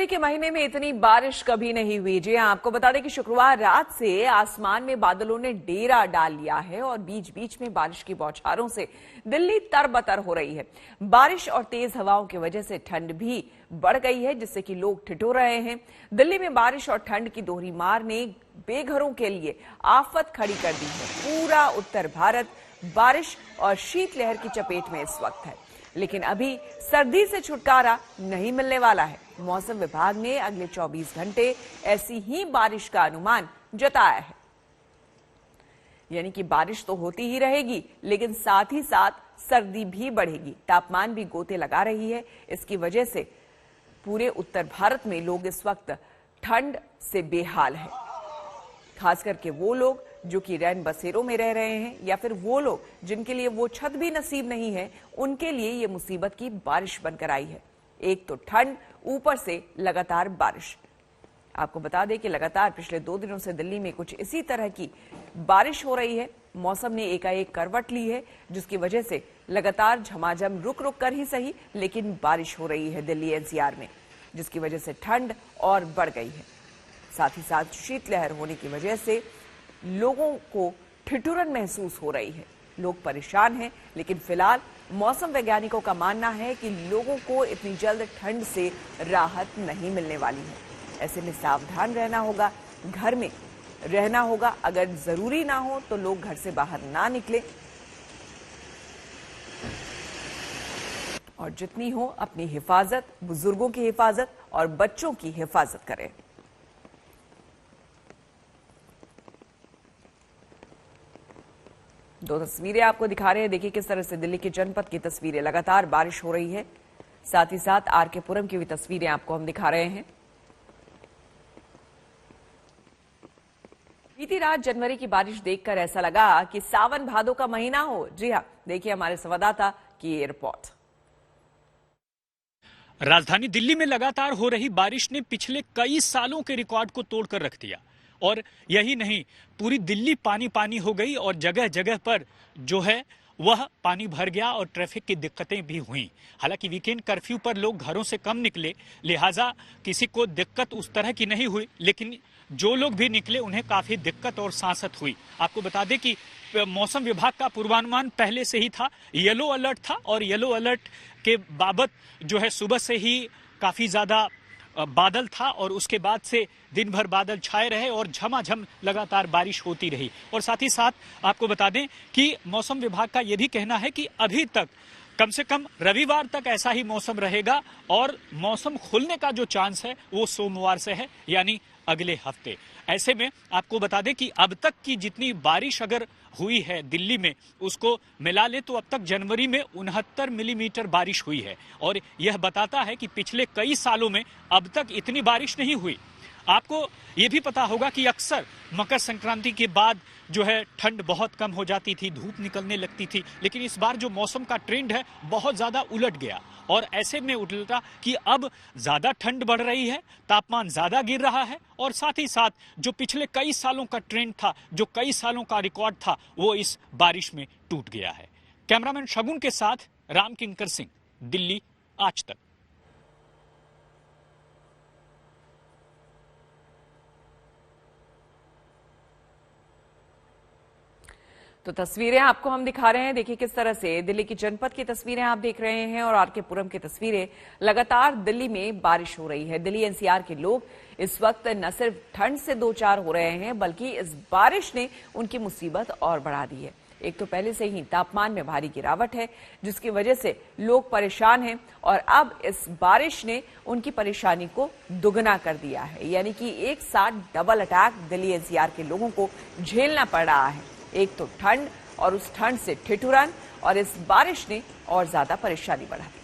जनवरी के महीने में इतनी बारिश कभी नहीं हुई। जी हां, आपको बता दें कि शुक्रवार रात से आसमान में बादलों ने डेरा डाल लिया है और बीच बीच में बारिश की बौछारों से दिल्ली तरबतर हो रही है। बारिश और तेज हवाओं की वजह से ठंड भी बढ़ गई है, जिससे कि लोग ठिठुर रहे हैं। दिल्ली में बारिश और ठंड की दोहरी मार ने बेघरों के लिए आफत खड़ी कर दी है। पूरा उत्तर भारत बारिश और शीतलहर की चपेट में इस वक्त है, लेकिन अभी सर्दी से छुटकारा नहीं मिलने वाला है। मौसम विभाग ने अगले 24 घंटे ऐसी ही बारिश का अनुमान जताया है। यानी कि बारिश तो होती ही रहेगी, लेकिन साथ ही साथ सर्दी भी बढ़ेगी। तापमान भी गोते लगा रही है। इसकी वजह से पूरे उत्तर भारत में लोग इस वक्त ठंड से बेहाल हैं। खास करके वो लोग जो कि रैन बसेरों में रह रहे हैं, या फिर वो लोग जिनके लिए वो छत भी नसीब नहीं है, उनके लिए ये मुसीबत की बारिश बनकर आई है। एक तो ठंड, ऊपर से लगातार बारिश। आपको बता दें कि लगातार पिछले 2 दिनों से दिल्ली में कुछ इसी तरह की बारिश हो रही है। मौसम ने एकाएक करवट ली है, जिसकी वजह से लगातार झमाझम रुक रुक कर ही सही, लेकिन बारिश हो रही है दिल्ली एनसीआर में, जिसकी वजह से ठंड और बढ़ गई है। साथ ही साथ शीतलहर होने की वजह से लोगों को ठिठुरन महसूस हो रही है। लोग परेशान हैं, लेकिन फिलहाल मौसम वैज्ञानिकों का मानना है कि लोगों को इतनी जल्द ठंड से राहत नहीं मिलने वाली है। ऐसे में सावधान रहना होगा, घर में रहना होगा। अगर जरूरी ना हो तो लोग घर से बाहर ना निकलें और जितनी हो अपनी हिफाजत, बुजुर्गों की हिफाजत और बच्चों की हिफाजत करें। दो तस्वीरें आपको दिखा रहे हैं। देखिए किस तरह से दिल्ली के जनपद की तस्वीरें, लगातार बारिश हो रही है। साथ ही साथ आरके पुरम की भी तस्वीरें आपको हम दिखा रहे हैं। बीती रात जनवरी की बारिश देखकर ऐसा लगा कि सावन भादो का महीना हो। जी हां, देखिए हमारे संवाददाता की ये रिपोर्ट। राजधानी दिल्ली में लगातार हो रही बारिश ने पिछले कई सालों के रिकॉर्ड को तोड़कर रख दिया। और यही नहीं, पूरी दिल्ली पानी पानी हो गई और जगह जगह पर जो है वह पानी भर गया और ट्रैफिक की दिक्कतें भी हुई। हालांकि वीकेंड कर्फ्यू पर लोग घरों से कम निकले, लिहाजा किसी को दिक्कत उस तरह की नहीं हुई, लेकिन जो लोग भी निकले उन्हें काफी दिक्कत और सांसत हुई। आपको बता दें कि मौसम विभाग का पूर्वानुमान पहले से ही था, येलो अलर्ट था, और येलो अलर्ट के बाबत जो है सुबह से ही काफी ज्यादा बादल था और उसके बाद से दिन भर बादल छाए रहे और झमाझम लगातार बारिश होती रही। और साथ ही साथ आपको बता दें कि मौसम विभाग का यह भी कहना है कि अभी तक कम से कम रविवार तक ऐसा ही मौसम रहेगा और मौसम खुलने का जो चांस है वो सोमवार से है, यानी अगले हफ्ते। ऐसे में आपको बता दें कि अब तक की जितनी बारिश अगर हुई है दिल्ली में, उसको मिला ले तो अब तक जनवरी में 69 मिलीमीटर बारिश हुई है। और यह बताता है कि पिछले कई सालों में अब तक इतनी बारिश नहीं हुई। आपको ये भी पता होगा कि अक्सर मकर संक्रांति के बाद जो है ठंड बहुत कम हो जाती थी, धूप निकलने लगती थी, लेकिन इस बार जो मौसम का ट्रेंड है बहुत ज्यादा उलट गया। और ऐसे में उलटा कि अब ज्यादा ठंड बढ़ रही है, तापमान ज्यादा गिर रहा है, और साथ ही साथ जो पिछले कई सालों का ट्रेंड था, जो कई सालों का रिकॉर्ड था, वो इस बारिश में टूट गया है। कैमरामैन शगुन के साथ राम किंकर सिंह, दिल्ली आज तक। तो तस्वीरें आपको हम दिखा रहे हैं। देखिए किस तरह से दिल्ली की जनपद की तस्वीरें आप देख रहे हैं और आरके पुरम की तस्वीरें। लगातार दिल्ली में बारिश हो रही है। दिल्ली एनसीआर के लोग इस वक्त न सिर्फ ठंड से दो चार हो रहे हैं, बल्कि इस बारिश ने उनकी मुसीबत और बढ़ा दी है। एक तो पहले से ही तापमान में भारी गिरावट है, जिसकी वजह से लोग परेशान हैं, और अब इस बारिश ने उनकी परेशानी को दुगना कर दिया है। यानी कि एक साथ डबल अटैक दिल्ली एनसीआर के लोगों को झेलना पड़ रहा है। एक तो ठंड और उस ठंड से ठिठुरन, और इस बारिश ने और ज्यादा परेशानी बढ़ा दी।